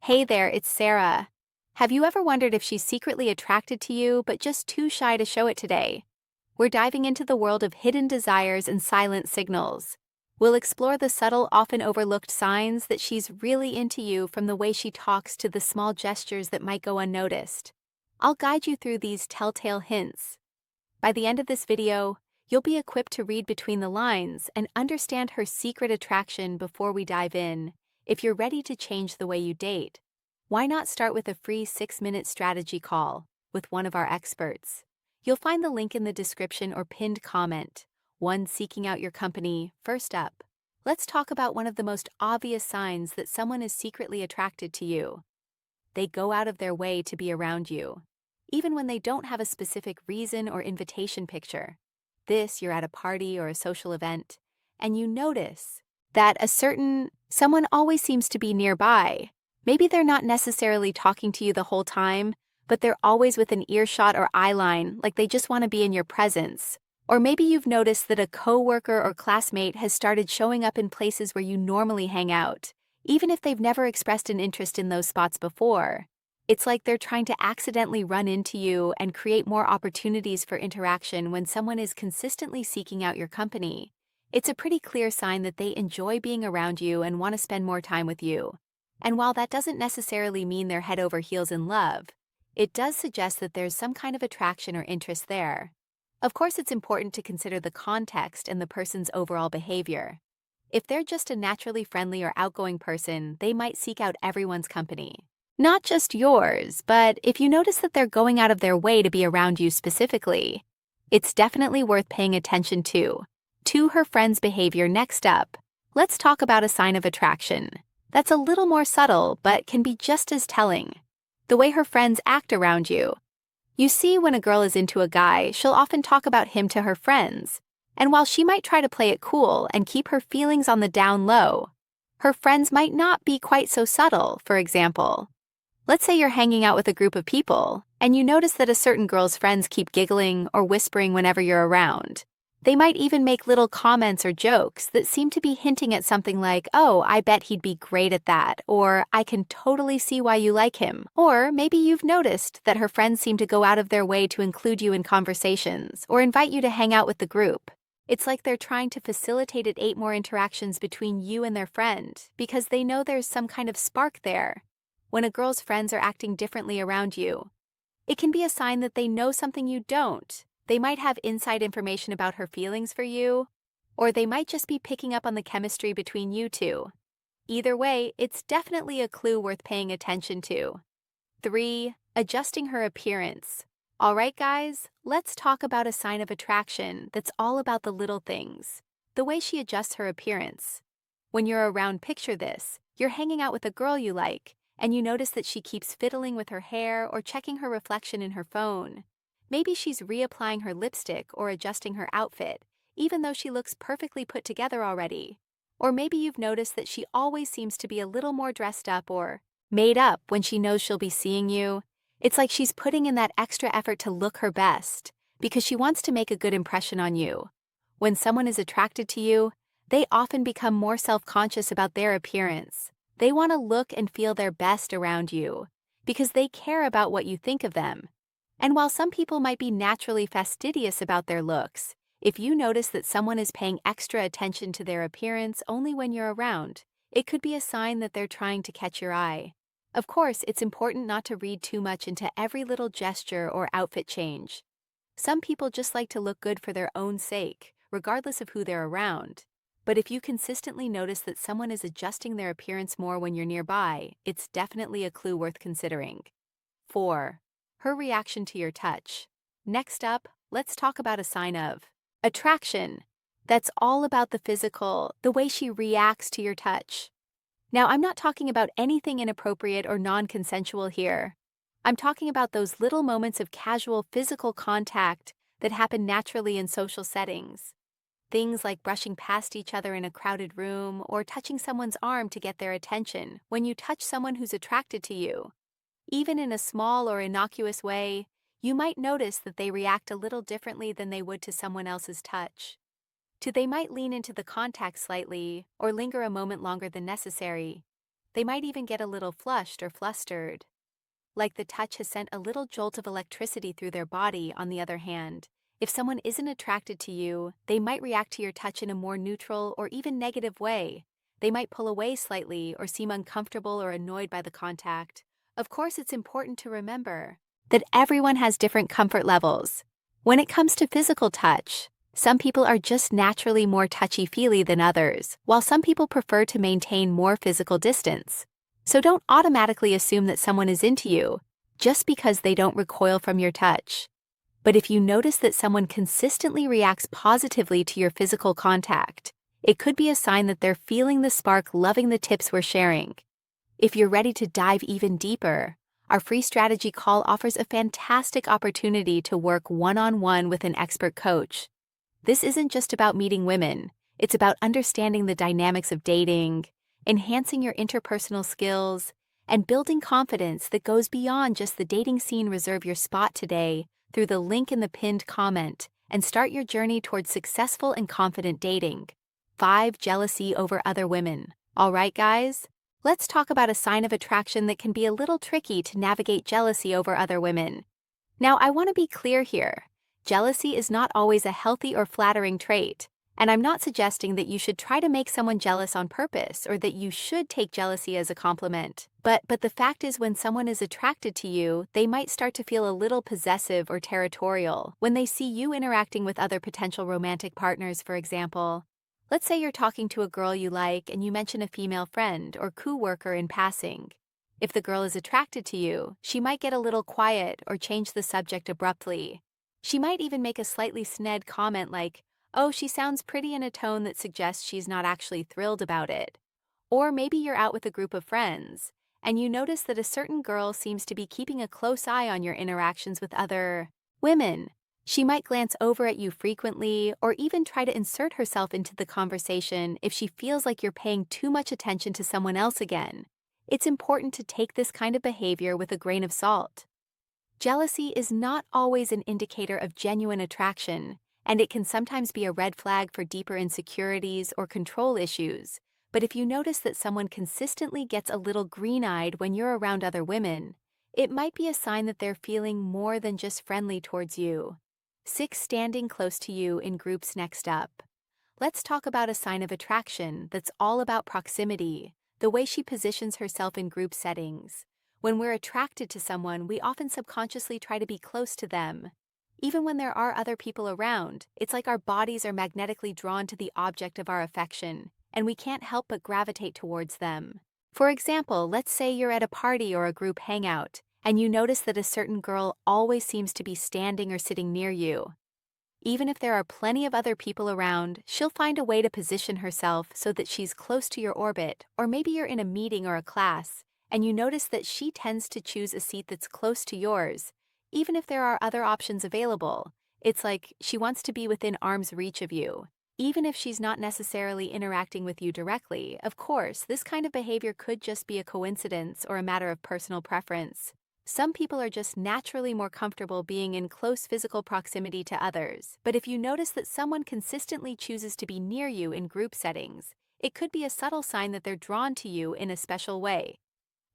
Hey there, it's Sarah. Have you ever wondered if she's secretly attracted to you but just too shy to show it today? We're diving into the world of hidden desires and silent signals. We'll explore the subtle, often overlooked signs that she's really into you, from the way she talks to the small gestures that might go unnoticed. I'll guide you through these telltale hints. By the end of this video, you'll be equipped to read between the lines and understand her secret attraction. Before we dive in, if you're ready to change the way you date, why not start with a free 6-minute strategy call with one of our experts? You'll find the link in the description or pinned comment. One seeking out your company. First up, let's talk about one of the most obvious signs that someone is secretly attracted to you. They go out of their way to be around you, even when they don't have a specific reason or invitation picture. You're at a party or a social event, and you notice that someone always seems to be nearby. Maybe they're not necessarily talking to you the whole time, but they're always within earshot or eye line, like they just want to be in your presence. Or maybe you've noticed that a coworker or classmate has started showing up in places where you normally hang out, even if they've never expressed an interest in those spots before. It's like they're trying to accidentally run into you and create more opportunities for interaction. When someone is consistently seeking out your company, it's a pretty clear sign that they enjoy being around you and want to spend more time with you. And while that doesn't necessarily mean they're head over heels in love, it does suggest that there's some kind of attraction or interest there. Of course, it's important to consider the context and the person's overall behavior. If they're just a naturally friendly or outgoing person, they might seek out everyone's company, not just yours. But if you notice that they're going out of their way to be around you specifically, it's definitely worth paying attention to her friend's behavior. Next up, let's talk about a sign of attraction that's a little more subtle but can be just as telling: the way her friends act around you. You see, when a girl is into a guy, she'll often talk about him to her friends, and while she might try to play it cool and keep her feelings on the down low, her friends might not be quite so subtle. For example, let's say you're hanging out with a group of people, and you notice that a certain girl's friends keep giggling or whispering whenever you're around. They might even make little comments or jokes that seem to be hinting at something like, "Oh, I bet he'd be great at that," or "I can totally see why you like him." Or maybe you've noticed that her friends seem to go out of their way to include you in conversations or invite you to hang out with the group. It's like they're trying to facilitate more interactions between you and their friend, because they know there's some kind of spark there. When a girl's friends are acting differently around you, it can be a sign that they know something you don't. They might have inside information about her feelings for you, or they might just be picking up on the chemistry between you two. Either way, it's definitely a clue worth paying attention to. 3. Adjusting her appearance. Alright guys, let's talk about a sign of attraction that's all about the little things. The way she adjusts her appearance. When you're around, picture this: you're hanging out with a girl you like, and you notice that she keeps fiddling with her hair or checking her reflection in her phone. Maybe she's reapplying her lipstick or adjusting her outfit, even though she looks perfectly put together already. Or maybe you've noticed that she always seems to be a little more dressed up or made up when she knows she'll be seeing you. It's like she's putting in that extra effort to look her best, because she wants to make a good impression on you. When someone is attracted to you, they often become more self-conscious about their appearance. They want to look and feel their best around you, because they care about what you think of them. And while some people might be naturally fastidious about their looks, if you notice that someone is paying extra attention to their appearance only when you're around, it could be a sign that they're trying to catch your eye. Of course, it's important not to read too much into every little gesture or outfit change. Some people just like to look good for their own sake, regardless of who they're around. But if you consistently notice that someone is adjusting their appearance more when you're nearby, it's definitely a clue worth considering. 4. Her reaction to your touch. Next up, let's talk about a sign of attraction that's all about the physical, the way she reacts to your touch. Now, I'm not talking about anything inappropriate or non-consensual here. I'm talking about those little moments of casual physical contact that happen naturally in social settings. Things like brushing past each other in a crowded room or touching someone's arm to get their attention. When you touch someone who's attracted to you, even in a small or innocuous way, you might notice that they react a little differently than they would to someone else's touch. They might lean into the contact slightly or linger a moment longer than necessary. They might even get a little flushed or flustered. Like the touch has sent a little jolt of electricity through their body. On the other hand, if someone isn't attracted to you, they might react to your touch in a more neutral or even negative way. They might pull away slightly or seem uncomfortable or annoyed by the contact. Of course, it's important to remember that everyone has different comfort levels. When it comes to physical touch, some people are just naturally more touchy-feely than others, while some people prefer to maintain more physical distance. So don't automatically assume that someone is into you just because they don't recoil from your touch. But if you notice that someone consistently reacts positively to your physical contact, it could be a sign that they're feeling the spark, loving the tips we're sharing. If you're ready to dive even deeper, our free strategy call offers a fantastic opportunity to work one-on-one with an expert coach. This isn't just about meeting women, it's about understanding the dynamics of dating, enhancing your interpersonal skills, and building confidence that goes beyond just the dating scene. Reserve your spot today through the link in the pinned comment and start your journey towards successful and confident dating. 5. Jealousy over other women. All right, guys, let's talk about a sign of attraction that can be a little tricky to navigate: jealousy over other women. Now, I want to be clear here. Jealousy is not always a healthy or flattering trait, and I'm not suggesting that you should try to make someone jealous on purpose or that you should take jealousy as a compliment. But the fact is, when someone is attracted to you, they might start to feel a little possessive or territorial when they see you interacting with other potential romantic partners. For example, let's say you're talking to a girl you like and you mention a female friend or co-worker in passing. If the girl is attracted to you, she might get a little quiet or change the subject abruptly. She might even make a slightly snide comment like, "Oh, she sounds pretty," in a tone that suggests she's not actually thrilled about it. Or maybe you're out with a group of friends, and you notice that a certain girl seems to be keeping a close eye on your interactions with other women. She might glance over at you frequently or even try to insert herself into the conversation if she feels like you're paying too much attention to someone else again. It's important to take this kind of behavior with a grain of salt. Jealousy is not always an indicator of genuine attraction, and it can sometimes be a red flag for deeper insecurities or control issues. But if you notice that someone consistently gets a little green-eyed when you're around other women, it might be a sign that they're feeling more than just friendly towards you. 6. Standing close to you in groups. Next up, let's talk about a sign of attraction that's all about proximity, the way she positions herself in group settings. When we're attracted to someone, we often subconsciously try to be close to them. Even when there are other people around, it's like our bodies are magnetically drawn to the object of our affection, and we can't help but gravitate towards them. For example, let's say you're at a party or a group hangout, and you notice that a certain girl always seems to be standing or sitting near you. Even if there are plenty of other people around, she'll find a way to position herself so that she's close to your orbit. Or maybe you're in a meeting or a class, and you notice that she tends to choose a seat that's close to yours, even if there are other options available. It's like she wants to be within arm's reach of you, even if she's not necessarily interacting with you directly. Of course, this kind of behavior could just be a coincidence or a matter of personal preference. Some people are just naturally more comfortable being in close physical proximity to others. But if you notice that someone consistently chooses to be near you in group settings, it could be a subtle sign that they're drawn to you in a special way.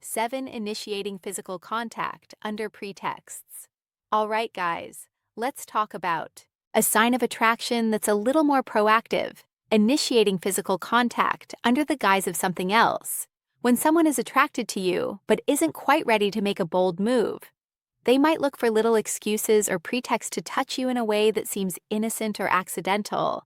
7. Initiating physical contact under pretexts. All right, guys, let's talk about a sign of attraction that's a little more proactive: initiating physical contact under the guise of something else. When someone is attracted to you but isn't quite ready to make a bold move, they might look for little excuses or pretexts to touch you in a way that seems innocent or accidental.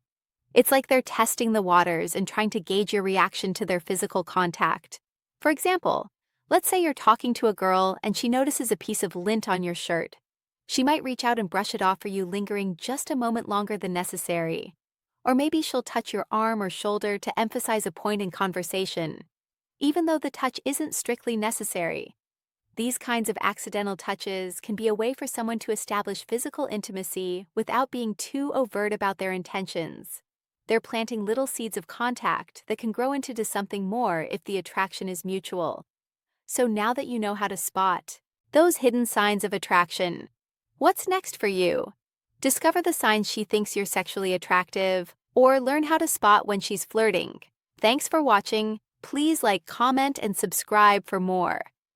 It's like they're testing the waters and trying to gauge your reaction to their physical contact. For example, let's say you're talking to a girl and she notices a piece of lint on your shirt. She might reach out and brush it off for you, lingering just a moment longer than necessary. Or maybe she'll touch your arm or shoulder to emphasize a point in conversation, even though the touch isn't strictly necessary. These kinds of accidental touches can be a way for someone to establish physical intimacy without being too overt about their intentions. They're planting little seeds of contact that can grow into something more if the attraction is mutual. So now that you know how to spot those hidden signs of attraction, what's next for you? Discover the signs she thinks you're sexually attractive, or learn how to spot when she's flirting. Thanks for watching. Please like, comment, and subscribe for more.